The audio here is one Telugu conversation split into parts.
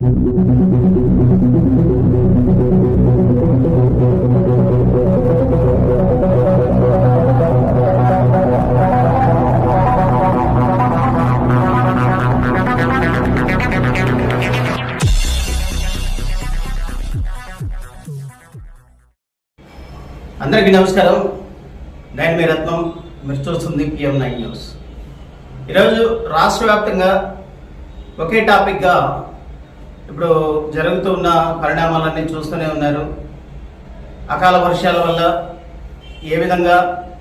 అందరికీ నమస్కారం. నేను మీ రత్నం, మీరు చూస్తుంది PM9 న్యూస్. ఈరోజు రాష్ట్ర వ్యాప్తంగా ఒకే టాపిక్గా ఇప్పుడు జరుగుతున్న పరిణామాలన్నీ చూస్తూనే ఉన్నారు. అకాల వర్షాల వల్ల ఏ విధంగా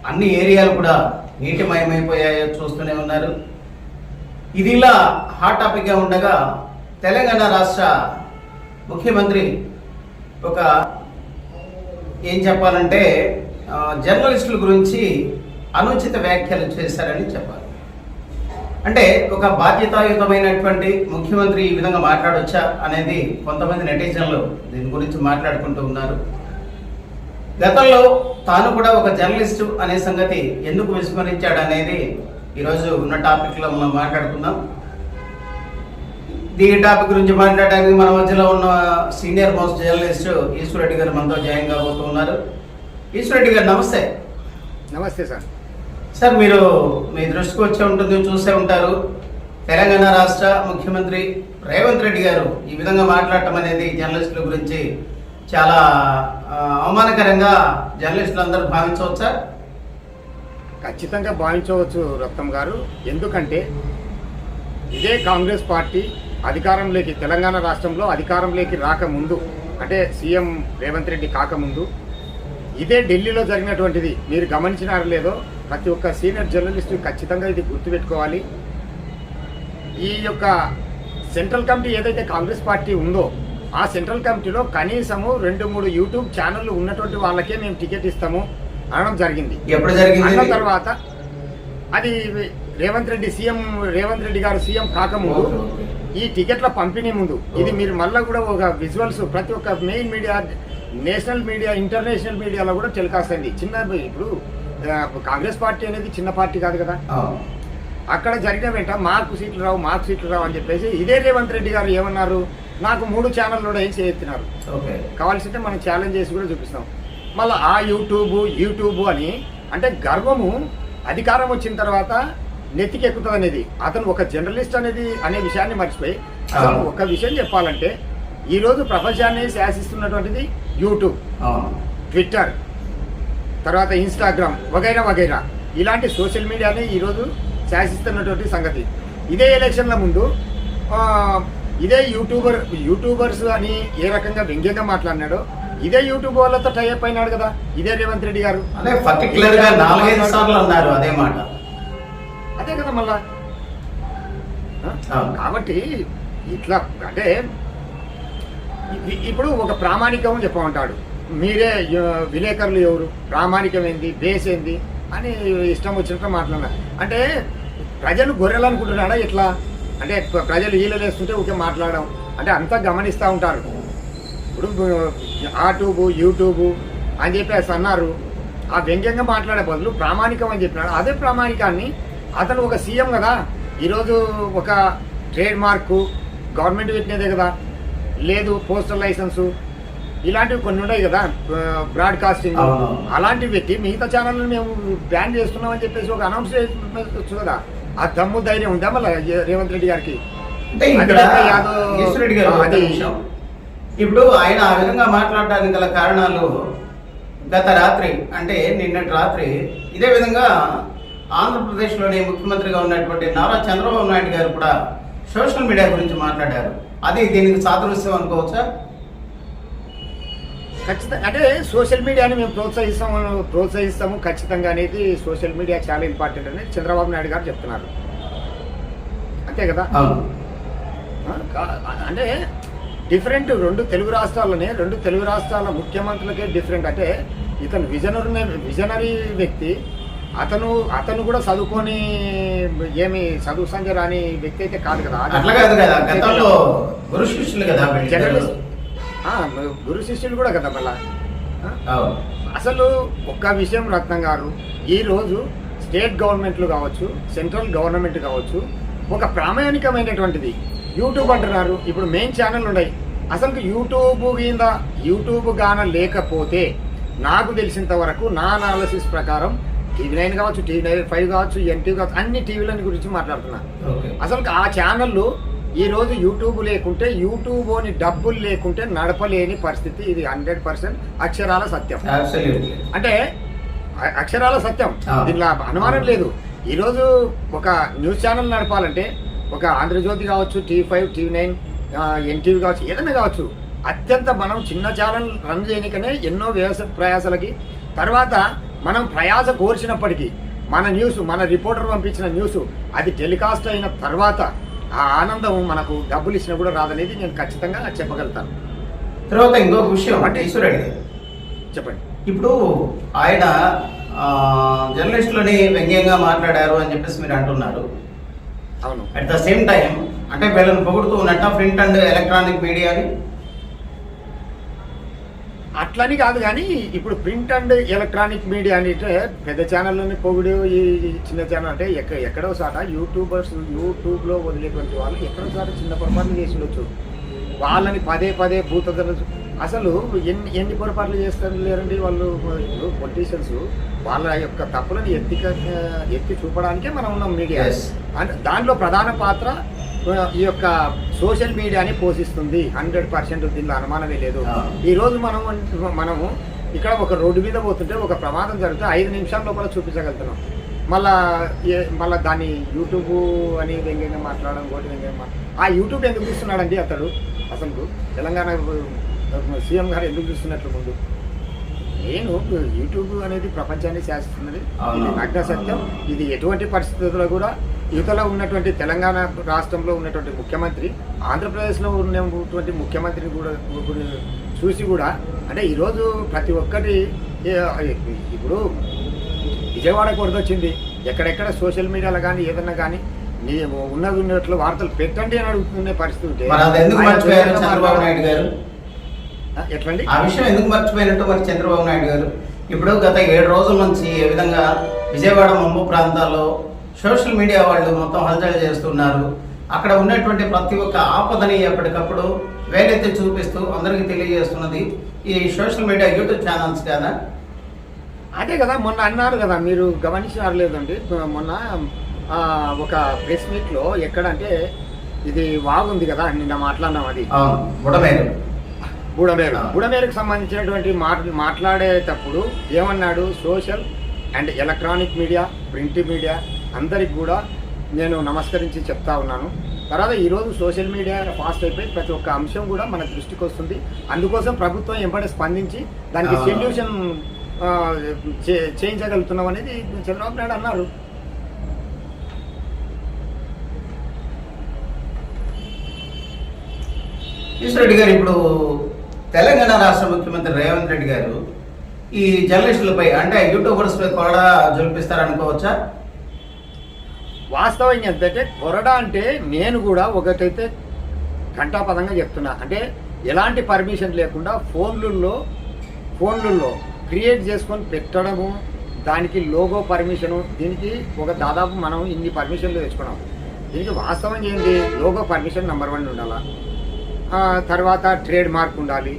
అన్ని ఏరియాలు కూడా నీటిమయమైపోయాయో చూస్తూనే ఉన్నారు. ఇది ఇలా హాట్ టాపిక్గా ఉండగా తెలంగాణ రాష్ట్ర ముఖ్యమంత్రి ఒక ఏం చెప్పాలంటే జర్నలిస్టుల గురించి అనుచిత వ్యాఖ్యలు చేశారని చెప్పాలి. అంటే ఒక బాధ్యతాయుతమైనటువంటి ముఖ్యమంత్రి ఈ విధంగా మాట్లాడొచ్చా అనేది కొంతమంది నెటిజన్లు దీని గురించి మాట్లాడుకుంటూ ఉన్నారు. గతంలో తాను కూడా ఒక జర్నలిస్టు అనే సంగతి ఎందుకు విస్మరించాడు అనేది ఈరోజు ఉన్న టాపిక్లో మనం మాట్లాడుకుందాం. ఈ టాపిక్ గురించి మాట్లాడడానికి మన మధ్యలో ఉన్న senior most journalist Eshwar Reddy గారు మనతో జాయిన్ కాబోతున్నారు. ఈశ్వర్ రెడ్డి గారు నమస్తే. నమస్తే సార్. సార్, మీరు మీ దృష్టికి వచ్చే ఉంటుంది, చూసే ఉంటారు. తెలంగాణ రాష్ట్ర ముఖ్యమంత్రి రేవంత్ రెడ్డి గారు ఈ విధంగా మాట్లాడటం అనేది జర్నలిస్టుల గురించి చాలా అవమానకరంగా జర్నలిస్టులు అందరూ భావించవచ్చా? ఖచ్చితంగా భావించవచ్చు రత్నం గారు. ఎందుకంటే ఇదే కాంగ్రెస్ పార్టీ అధికారంలోకి, తెలంగాణ రాష్ట్రంలో అధికారంలోకి రాకముందు, అంటే సీఎం రేవంత్ రెడ్డి కాకముందు ఇదే ఢిల్లీలో జరిగినటువంటిది మీరు గమనించినారో లేదో, ప్రతి ఒక్క సీనియర్ జర్నలిస్టు ఖచ్చితంగా ఇది గుర్తుపెట్టుకోవాలి. ఈ యొక్క సెంట్రల్ కమిటీ ఏదైతే కాంగ్రెస్ పార్టీ ఉందో ఆ సెంట్రల్ కమిటీలో కనీసము 2-3 యూట్యూబ్ ఛానళ్ళు ఉన్నటువంటి వాళ్ళకే మేము టికెట్ ఇస్తాము అనడం జరిగింది. ఎప్పుడు జరిగింది? అన్న తర్వాత అది రేవంత్ రెడ్డి గారు సీఎం కాకముందు, ఈ టికెట్ల పంపిణీ ముందు, ఇది మీరు మళ్ళీ కూడా ఒక విజువల్స్ ప్రతి ఒక్క main media, national media, international మీడియాలో కూడా టెలికాస్ట్ అయింది. ఇప్పుడు కాంగ్రెస్ పార్టీ అనేది చిన్న పార్టీ కాదు కదా. అక్కడ జరిగిన వెంట మాకు సీట్లు రావు అని చెప్పేసి ఇదే రేవంత్ రెడ్డి గారు ఏమన్నారు, నాకు 3 ఛానళ్ళు కూడా ఏం చేస్తున్నారు, కావాల్సింటే మనం ఛాలెంజ్ చేసి కూడా చూపిస్తాం. మళ్ళీ ఆ యూట్యూబ్ అని అంటే గర్వము అధికారం వచ్చిన తర్వాత నెత్తికెక్కుతుంది అనేది, అతను ఒక జర్నలిస్ట్ అనే విషయాన్ని మర్చిపోయి, అసలు ఒక విషయం చెప్పాలంటే ఈరోజు ప్రపంచాన్ని శాసిస్తున్నటువంటిది యూట్యూబ్, ట్విట్టర్, తర్వాత ఇన్స్టాగ్రామ్ వగైరా ఇలాంటి సోషల్ మీడియాని ఈరోజు శాసిస్తున్నటువంటి సంగతి. ఇదే ఎలక్షన్ల ముందు ఇదే యూట్యూబర్స్ అని ఏ రకంగా వ్యంగ్యంగా మాట్లాడినాడో ఇదే యూట్యూబ్ వాళ్ళతో టైఅప్ అయినాడు కదా ఇదే రేవంత్ రెడ్డి గారు. అదే కదా మళ్ళా. కాబట్టి ఇట్లా అంటే ఇప్పుడు ఒక ప్రామాణికం చెప్పమంటాడు, మీరే విలేకరులు ఎవరు, ప్రామాణికం ఏంది, బేస్ ఏంది అని ఇష్టం వచ్చినట్టు మాట్లాడినా. అంటే ప్రజలు గొర్రెలు అనుకుంటున్నాడా ఇట్లా? అంటే ప్రజలు ఈలలు వేస్తుంటే ఊకే మాట్లాడడం అంటే అంతా గమనిస్తూ ఉంటారు. ఇప్పుడు యూట్యూబ్ అని చెప్పేసి అన్నారు, ఆ వ్యంగ్యంగా మాట్లాడే బదులు ప్రామాణికం అని చెప్పినాడు. అదే ప్రామాణికాన్ని అతను ఒక సీఎం కదా, ఈరోజు ఒక ట్రేడ్ మార్కు గవర్నమెంట్ పెట్టినదే కదా, లేదు పోస్టల్ లైసెన్సు ఇలాంటివి కొన్ని ఉన్నాయి కదా, బ్రాడ్కాస్టింగ్, అలాంటివి పెట్టి మిగతా ఛానల్ని మేము బ్యాన్ చేస్తున్నామని చెప్పేసి ఒక అనౌన్స్ చేయొచ్చు కదా. ఆ దమ్ము ధైర్యం ఉందా మళ్ళీ రేవంత్ రెడ్డి గారికి? ఇప్పుడు ఆయన ఆ విధంగా మాట్లాడడానికి గల కారణాలు గత రాత్రి అంటే నిన్నటి రాత్రి ఇదే విధంగా ఆంధ్రప్రదేశ్లోని ముఖ్యమంత్రిగా ఉన్నటువంటి నారా చంద్రబాబు నాయుడు గారు కూడా సోషల్ మీడియా గురించి మాట్లాడారు. అది దీనికి సాదృశ్యం అనుకోవచ్చా? ఖచ్చితంగా. అంటే సోషల్ మీడియాని మేము ప్రోత్సహిస్తాము ఖచ్చితంగా అనేది, సోషల్ మీడియా చాలా ఇంపార్టెంట్ అని చంద్రబాబు నాయుడు గారు చెప్తున్నారు. అంతే కదా. అంటే డిఫరెంట్ రెండు తెలుగు రాష్ట్రాల ముఖ్యమంత్రులకే డిఫరెంట్. అంటే ఇతను విజనరీ వ్యక్తి, అతను కూడా చదువుకొని ఏమి చదువు సంజయ్ రాని వ్యక్తి అయితే కాదు కదా. జర్నలిస్ట్ గురు శిష్యులు కూడా కదా మళ్ళా. అసలు ఒక్క విషయం రత్నం గారు, ఈరోజు స్టేట్ గవర్నమెంట్లు కావచ్చు, సెంట్రల్ గవర్నమెంట్ కావచ్చు, ఒక ప్రామాణికమైనటువంటిది యూట్యూబ్ అంటున్నారు. ఇప్పుడు మెయిన్ ఛానల్ ఉన్నాయి. అసలు యూట్యూబ్ గాన లేకపోతే నాకు తెలిసినంత వరకు నా అనాలిసిస్ ప్రకారం TV9 కావచ్చు, TV5 కావచ్చు, NTV కావచ్చు, అన్ని టీవీలని గురించి మాట్లాడుతున్నా. అసలు ఆ ఛానళ్ళు ఈ రోజు యూట్యూబ్ లేకుంటే, యూట్యూబ్ అని డబ్బులు లేకుంటే నడపలేని పరిస్థితి. ఇది 100% అక్షరాల సత్యం. అంటే అక్షరాల సత్యం, దీనిలో అనుమానం లేదు. ఈరోజు ఒక న్యూస్ ఛానల్ నడపాలంటే ఒక ఆంధ్రజ్యోతి కావచ్చు, TV5, TV9, NTV కావచ్చు, ఏదైనా కావచ్చు, అత్యంత మనం చిన్న ఛానల్ రన్ చేయనికనే ఎన్నో ప్రయాసాలకి తర్వాత మనం ప్రయాస కోర్చినప్పటికీ మన న్యూస్, మన రిపోర్టర్ పంపించిన న్యూస్ అది టెలికాస్ట్ అయిన తర్వాత ఆ ఆనందం మనకు డబ్బులు ఇచ్చినా కూడా రాదనేది నేను ఖచ్చితంగా చెప్పగలుగుతాను. తర్వాత ఇంకొక విషయం అంటే ఈశ్వరెడ్డి చెప్పండి. ఇప్పుడు ఆయన జర్నలిస్టులని వ్యంగ్యంగా మాట్లాడారు అని చెప్పేసి మీరు అంటున్నారు. అవును. అట్ ద సేమ్ టైం అంటే వీళ్ళని పొగుడుతూ ఉన్నట్ట ప్రింట్ అండ్ ఎలక్ట్రానిక్ మీడియాని అట్లని కాదు, కానీ ఇప్పుడు ప్రింట్ అండ్ ఎలక్ట్రానిక్ మీడియా అంటే పెద్ద ఛానల్లోని పొగుడు, ఈ చిన్న ఛానల్ అంటే ఎక్కడో సాట యూట్యూబ్లో వదిలేటువంటి వాళ్ళు ఎక్కడో సాట చిన్న పొరపాట్లు చేసి ఉండొచ్చు. వాళ్ళని పదే భూతలు అసలు ఎన్ని పొరపాట్లు చేస్తారు లేరండి వాళ్ళు. పొలిటీషియన్స్ వాళ్ళ యొక్క తప్పులను ఎత్తి చూపడానికే మనం ఉన్నాం మీడియా. అంటే దాంట్లో ప్రధాన పాత్ర ఈ యొక్క సోషల్ మీడియాని పోషిస్తుంది. 100% దీనిలో అనుమానమే లేదు. ఈరోజు మనము ఇక్కడ ఒక రోడ్డు మీద పోతుంటే ఒక ప్రమాదం జరిగితే 5 నిమిషాల లోపల చూపించగలుగుతున్నాం. మళ్ళా దాన్ని యూట్యూబ్ అని వ్యంగ్యంగా మాట్లాడడం, ఆ యూట్యూబ్ ఎందుకు చూస్తున్నాడండి అసలు తెలంగాణ సీఎం గారు ఎందుకు చూస్తున్నట్లు ముందు? నేను యూట్యూబ్ అనేది ప్రపంచాన్ని శాసిస్తున్నది, ఇది నగ్న సత్యం. ఇది ఎటువంటి పరిస్థితుల్లో కూడా యువతలో ఉన్నటువంటి తెలంగాణ రాష్ట్రంలో ఉన్నటువంటి ముఖ్యమంత్రి, ఆంధ్రప్రదేశ్లో ఉన్నటువంటి ముఖ్యమంత్రిని కూడా చూసి కూడా అంటే ఈరోజు ప్రతి ఒక్కటి ఇప్పుడు విజయవాడకు వరదొచ్చింది, ఎక్కడెక్కడ సోషల్ మీడియాలో కానీ ఏదన్నా కానీ ఉన్నట్లు వార్తలు పెట్టండి అని అడుగుతున్న పరిస్థితి ఉంటే ఎట్లండి? ఆ విషయం ఎందుకు మర్చిపోయినట్టు మరి చంద్రబాబు నాయుడు గారు ఇప్పుడు గత 7 రోజుల నుంచి ఏ విధంగా విజయవాడ ముంపు ప్రాంతాల్లో సోషల్ మీడియా వాళ్ళు మొత్తం హల్చల్ చేస్తున్నారు. అక్కడ ఉన్నటువంటి ప్రతి ఒక్క ఆపదని ఎప్పటికప్పుడు వేలెత్తి చూపిస్తూ అందరికీ తెలియజేస్తున్నది ఈ సోషల్ మీడియా యూట్యూబ్ ఛానల్స్ కదా. అదే కదా మొన్న అన్నారు కదా, మీరు గమనించారు లేదండి? మొన్న ఒక ప్రెస్ మీట్లో ఎక్కడంటే ఇది వాగుంది కదా, నిన్న మాట్లాడినాం, అది బుడమేరుకు సంబంధించినటువంటి మాట్లాడేటప్పుడు ఏమన్నాడు? Social and electronic media, print media అందరికి కూడా నేను నమస్కరించి చెప్తా ఉన్నాను. తర్వాత ఈరోజు సోషల్ మీడియా ఫాస్ట్ అయిపోయి ప్రతి ఒక్క అంశం కూడా మన దృష్టికి వస్తుంది. అందుకోసం ప్రభుత్వం ఎంబడే స్పందించి దానికి సొల్యూషన్ చేయించగలుగుతున్నాం అనేది చంద్రబాబు నాయుడు అన్నారు. ఈశ్వరెడ్డి గారు, ఇప్పుడు తెలంగాణ రాష్ట్ర ముఖ్యమంత్రి రేవంత్ రెడ్డి గారు ఈ జర్నలిస్టులపై అంటే యూట్యూబర్స్ పై కొరడా జొలిపిస్తారనుకోవచ్చా? వాస్తవం ఏంటంటే కొరడా అంటే నేను కూడా ఒకటైతే ఘంటాపదంగా చెప్తున్నా. అంటే ఎలాంటి పర్మిషన్ లేకుండా ఫోన్లలో క్రియేట్ చేసుకొని పెట్టడము, దానికి లోగో పర్మిషను, దీనికి ఒక దాదాపు మనం ఇన్ని పర్మిషన్లు తెచ్చుకున్నాం. దీనికి వాస్తవం ఏంటి? లోగో పర్మిషన్ నెంబర్ 1 ఉండాలా, తర్వాత ట్రేడ్ మార్క్ ఉండాలి,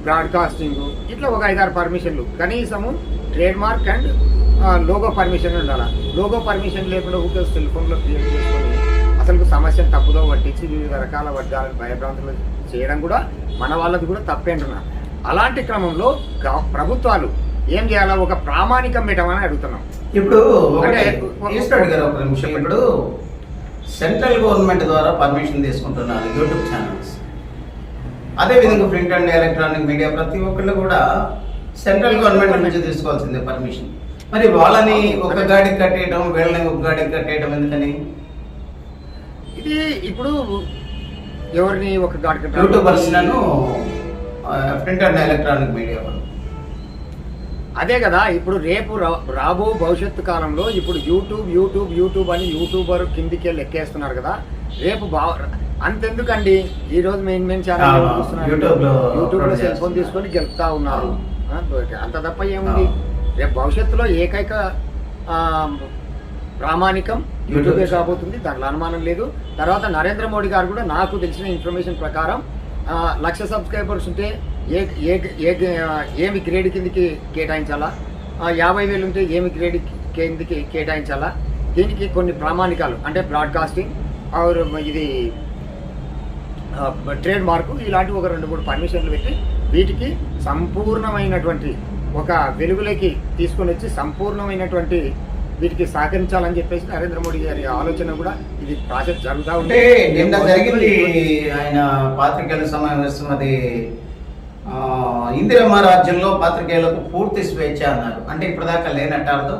బ్రాడ్కాస్టింగ్, ఇట్లా ఒక 5-6 పర్మిషన్లు కనీసము trade mark and logo permission ఉండాలి. లోగో పర్మిషన్ లేకుండా ఊరికే సెల్ ఫోన్లో క్రియేట్ చేసుకొని అసలు సమస్యను తప్పుదో పట్టించి వివిధ రకాల వర్గాలను భయభ్రాంతులు చేయడం కూడా మన వాళ్ళది కూడా తప్పే అంటున్నా. అలాంటి క్రమంలో ప్రభుత్వాలు ఏం చేయాలా? ఒక ప్రామాణికం పెట్టమని అడుగుతున్నాం. ఇప్పుడు ఇప్పుడు సెంట్రల్ గవర్నమెంట్ ద్వారా పర్మిషన్ తీసుకుంటున్నారు యూట్యూబ్ ఛానల్స్, అదేవిధంగా ప్రింట్ అండ్ ఎలక్ట్రానిక్ మీడియా ప్రతి ఒక్కళ్ళు కూడా సెంట్రల్ గవర్నమెంట్ నుంచి తీసుకోవాల్సిందే పర్మిషన్. మరి వాళ్ళని ఒక గాడికి కట్టేయడం, వీళ్ళని ఒక గాడికి కట్టేయడం ఎందుకని? ఇది ఇప్పుడు ఎవరిని ఒక గాడి కట్టాలి? YouTubers print and electronic media వాళ్ళు. అదే కదా, ఇప్పుడు రేపు రాబో భవిష్యత్తు కాలంలో ఇప్పుడు యూట్యూబ్ అని యూట్యూబర్ కిందికి లెక్కేస్తున్నారు కదా. రేపు అంతెందుకండి, ఈ రోజు మెయిన్ ఛానల్ యూట్యూబ్ లో సెల్ ఫోన్ తీసుకొని గెలుపుతా ఉన్నారు. అంత తప్ప ఏముంది? రేపు భవిష్యత్తులో ఏకైక ప్రామాణికం యూట్యూబే కాబోతుంది, దాంట్లో అనుమానం లేదు. తర్వాత నరేంద్ర మోడీ గారు కూడా నాకు తెలిసిన ఇన్ఫర్మేషన్ ప్రకారం 1,00,000 సబ్స్క్రైబర్స్ ఉంటే ఏమి గ్రేడ్ కిందికి కేటాయించాలా, 50,000 ఉంటే ఏమి గ్రేడ్ కిందికి కేటాయించాలా, దీనికి కొన్ని ప్రామాణికాలు అంటే బ్రాడ్కాస్టింగ్ ఆర్ ఇది ట్రేడ్ మార్కు ఇలాంటి ఒక 2-3 పర్మిషన్లు పెట్టి వీటికి సంపూర్ణమైనటువంటి ఒక వెలుగులోకి తీసుకొని వచ్చి సంపూర్ణమైనటువంటి వీటికి సహకరించాలని చెప్పేసి నరేంద్ర మోడీ గారి ఆలోచన కూడా ఇది ప్రాసెస్ జరుగుతూ ఉంటే నిన్న జరిగింది ఆయన పాత్రికేయుల సమావేశం. అది ఇందిరమ్మ రాజ్యంలో పాత్రికేయులకు పూర్తి స్వేచ్ఛ అన్నారు. అంటే ఇప్పటిదాకా లేనట్టు అర్థం.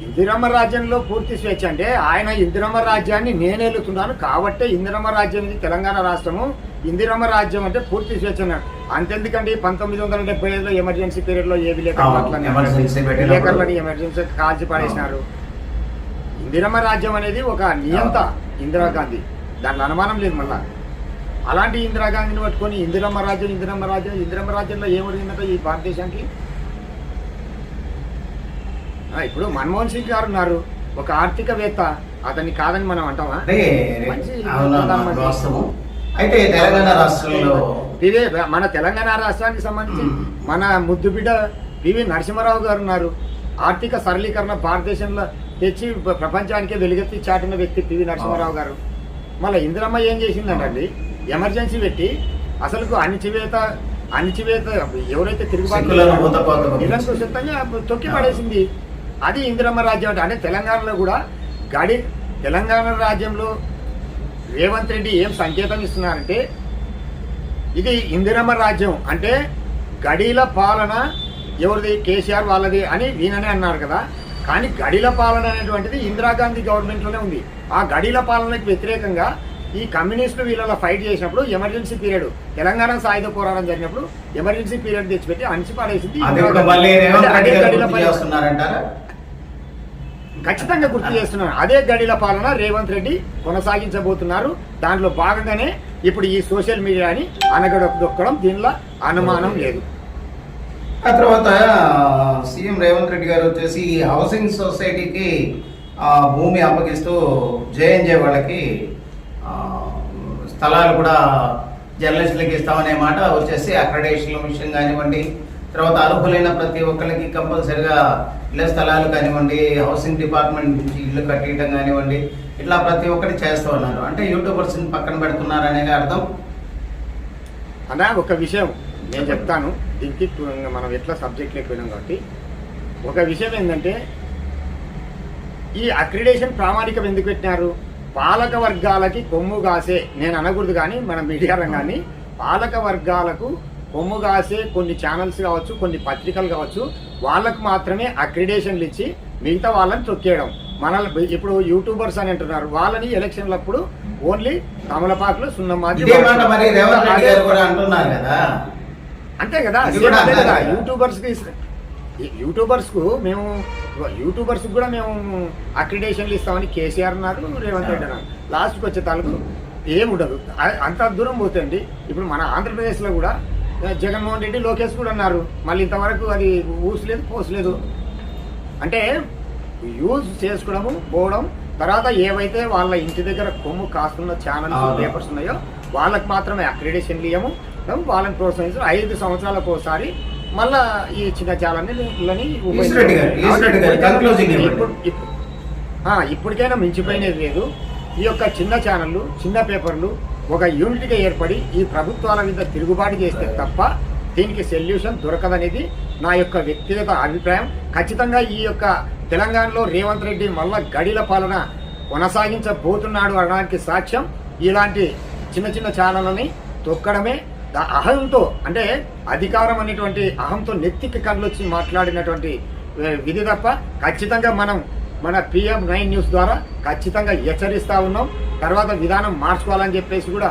ఇందిరమ్మ రాజ్యంలో పూర్తి స్వేచ్ఛ అంటే ఆయన ఇందిరమ్మ రాజ్యాన్ని నేనేలుతున్నాను కాబట్టే ఇందిరమ్మ రాజ్యం ఇది తెలంగాణ రాష్ట్రము, ఇందిరమ్మ రాజ్యం అంటే పూర్తి స్వేచ్ఛ అన్నాడు. అంతెందుకండి 1975లో ఎమర్జెన్సీ పీరియడ్ లో ఏ విలేకరులని ఎమర్జెన్సీ కాల్చి పడేసినారు. ఇందిరమ్మ రాజ్యం అనేది ఒక నియంత ఇందిరాగాంధీ, దాంట్లో అనుమానం లేదు. మళ్ళా అలాంటి ఇందిరాగాంధీని పట్టుకొని ఇందిరమ్మ రాజ్యంలో ఏమడిగిందంటే ఈ భారతదేశానికి. ఇప్పుడు మన్మోహన్ సింగ్ గారు ఉన్నారు, ఒక ఆర్థికవేత్త, అతన్ని కాదని మనం అంటామా? అయితే తెలంగాణ రాష్ట్రంలో ఇదే మన తెలంగాణ రాష్ట్రానికి సంబంధించి మన ముద్దు బిడ్డ పివి నరసింహారావు గారు ఉన్నారు. ఆర్థిక సరళీకరణ భారతదేశంలో తెచ్చి ప్రపంచానికే వెలుగెత్తి చాటిన వ్యక్తి పివి నరసింహారావు గారు. మళ్ళీ ఇందిరమ్మ ఏం చేసిందండి, ఎమర్జెన్సీ పెట్టి అసలు అణిచివేత ఎవరైతే తిరుగుబాటు నిరంకుశంగా తొక్కి పడేసింది. అది ఇందిరమ్మ రాజ్యం అంటే తెలంగాణలో కూడా తెలంగాణ రాజ్యంలో రేవంత్ రెడ్డి ఏం సంకేతం ఇస్తున్నారంటే ఇది ఇందిరమ్మ రాజ్యం అంటే గడీల పాలన ఎవరిది, కేసీఆర్ వాళ్ళది అని వీననే అన్నారు కదా. కానీ గడీల పాలన అనేటువంటిది ఇందిరాగాంధీ గవర్నమెంట్లోనే ఉంది. ఆ గడీల పాలనకు వ్యతిరేకంగా ఈ కమ్యూనిస్టులు వీళ్ళ ఫైట్ చేసినప్పుడు ఎమర్జెన్సీ పీరియడ్ తెలంగాణ సాయుధ పోరాటం జరిగినప్పుడు ఎమర్జెన్సీ పీరియడ్ తెచ్చిపెట్టి అణిచి పడేసింది. ఖచ్చితంగా గుర్తు చేస్తున్నారు. అదే గడిల పాలన రేవంత్ రెడ్డి కొనసాగించబోతున్నారు. దాంట్లో భాగంగానే ఇప్పుడు ఈ సోషల్ మీడియాని అనగడొక్కడం దీనిలో అనుమానం లేదు. ఆ తర్వాత సీఎం రేవంత్ రెడ్డి గారు వచ్చేసి హౌసింగ్ సొసైటీకి భూమి అప్పగిస్తూ జేఎన్జే వాళ్ళకి స్థలాలు కూడా జర్నలిస్టులకి ఇస్తామనే మాట వచ్చేసి అక్రెడిటేషన్ విషయం కానివ్వండి, తర్వాత అర్హులైన ప్రతి ఒక్కరికి కంపల్సరిగా ఇళ్ల స్థలాలు కానివ్వండి, హౌసింగ్ డిపార్ట్మెంట్ నుంచి ఇల్లు కట్టడం కానివ్వండి, ఇట్లా ప్రతి ఒక్కటి చేస్తూ ఉన్నారు. అంటే యూట్యూబర్స్ని పక్కన పెడుతున్నారనే అర్థం. అన్నా ఒక విషయం నేను చెప్తాను, దీనికి మనం ఎట్లా సబ్జెక్ట్ లేకపోయినాం కాబట్టి ఒక విషయం ఏంటంటే ఈ అక్రిడేషన్ ప్రామాణికం ఎందుకు పెట్టినారు? పాలక వర్గాలకి కొమ్ము కాసే, నేను అనకూడదు కానీ మన మీడియా రంగాన్ని, పాలక వర్గాలకు కొమ్ము కాసే కొన్ని ఛానల్స్ కావచ్చు, కొన్ని పత్రికలు కావచ్చు, వాళ్ళకు మాత్రమే అక్రిడేషన్లు ఇచ్చి మిగతా వాళ్ళని తొక్కేయడం. మనల్ని ఇప్పుడు యూట్యూబర్స్ అని అంటున్నారు, వాళ్ళని ఎలక్షన్లప్పుడు ఓన్లీ తమలపాకులు సున్నమాది అంతే కదా. యూట్యూబర్స్ కూడా మేము అక్రిడేషన్లు ఇస్తామని కేసీఆర్ అన్నారు, రేవంత్ రెడ్డి అన్నారు. లాస్ట్కి వచ్చే తాలూకు ఏముండదు, అంత దూరం పోతుంది. ఇప్పుడు మన ఆంధ్రప్రదేశ్లో కూడా జగన్మోహన్ రెడ్డి, లోకేష్ కూడా అన్నారు, మళ్ళీ ఇంతవరకు అది ఊసలేదు పోసలేదు. అంటే యూజ్ చేసుకోవడము పోవడం, తర్వాత ఏవైతే వాళ్ళ ఇంటి దగ్గర కొమ్ము కాస్తున్న ఛానల్స్ పేపర్స్ ఉన్నాయో వాళ్ళకి మాత్రమే అక్రిడేషన్లు ఇవ్వము, వాళ్ళని ప్రోత్సహించారు. 5 సంవత్సరాలకు ఒకసారి మళ్ళా ఈ చిన్న ఛానల్ని ఇప్పటికైనా మించిపోయినది లేదు. ఈ యొక్క చిన్న ఛానళ్ళు, చిన్న పేపర్లు ఒక యూనిట్గా ఏర్పడి ఈ ప్రభుత్వాల మీద తిరుగుబాటు చేస్తే తప్ప దీనికి సొల్యూషన్ దొరకదనేది నా యొక్క వ్యక్తిగత అభిప్రాయం. ఖచ్చితంగా ఈ యొక్క తెలంగాణలో రేవంత్ రెడ్డి మళ్ళా గడిల పాలన కొనసాగించబోతున్నాడు అనడానికి సాక్ష్యం ఇలాంటి చిన్న చిన్న ఛానళ్ళని తొక్కడమే. అహంతో అంటే అధికారం అనేటువంటి అహంతో నెత్తికి కళ్ళొచ్చి మాట్లాడినటువంటి విధి తప్ప ఖచ్చితంగా మనం మన PM9 న్యూస్ ద్వారా ఖచ్చితంగా హెచ్చరిస్తూ ఉన్నాం. తర్వాత విధానం మార్చుకోవాలని చెప్పేసి కూడా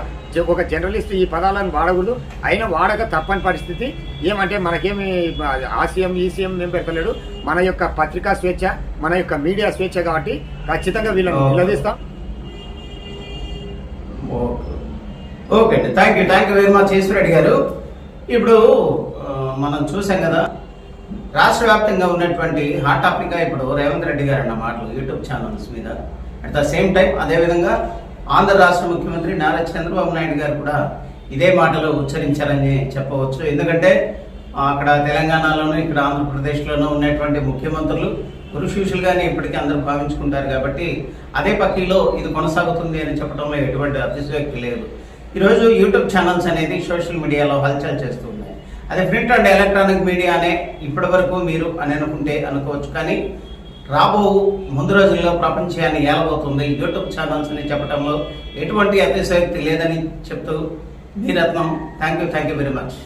ఒక జర్నలిస్ట్ ఈ పదాలను వాడకూడదు, అయినా వాడక తప్పని పరిస్థితి. ఏమంటే మనకేమి ఆ సీఎం ఈ సీఎం ఏం పెడతలేడు, మన యొక్క పత్రికా స్వేచ్ఛ, మన యొక్క మీడియా స్వేచ్ఛ కాబట్టి ఖచ్చితంగా వీళ్ళని నిలదీస్తాం. ఓకే అండి, thank you very much Eshwar Reddy గారు. ఇప్పుడు మనం చూసాం కదా రాష్ట్ర వ్యాప్తంగా ఉన్నటువంటి హాట్ టాపిక్గా ఇప్పుడు రేవంత్ రెడ్డి గారు అన్న మాటలు యూట్యూబ్ ఛానల్స్ మీద, అట్ ద సేమ్ టైం అదేవిధంగా ఆంధ్ర రాష్ట్ర ముఖ్యమంత్రి నారా చంద్రబాబు నాయుడు గారు కూడా ఇదే మాటలు ఉచ్చరించారని చెప్పవచ్చు. ఎందుకంటే అక్కడ తెలంగాణలోనూ ఇక్కడ ఆంధ్రప్రదేశ్లోనూ ఉన్నటువంటి ముఖ్యమంత్రులు గురుశిష్యులుగానే ఇప్పటికీ అందరూ భావించుకుంటారు కాబట్టి అదే పక్కలో ఇది కొనసాగుతుంది అని చెప్పడంలో ఎటువంటి అతిశయోక్తి లేదు. ఈరోజు యూట్యూబ్ ఛానల్స్ అనేది సోషల్ మీడియాలో హల్చల్ చేస్తున్నాయి. అదే ప్రింట్ అండ్ ఎలక్ట్రానిక్ మీడియానే ఇప్పటి వరకు మీరు అని అనుకోవచ్చు, కానీ రాబో ముందు రోజుల్లో ప్రపంచాన్ని ఏలబోతుంది యూట్యూబ్ ఛానల్స్ అని చెప్పడంలో ఎటువంటి అతిశయోక్తి లేదని చెప్తూ మీ Ratnam. Thank you very much.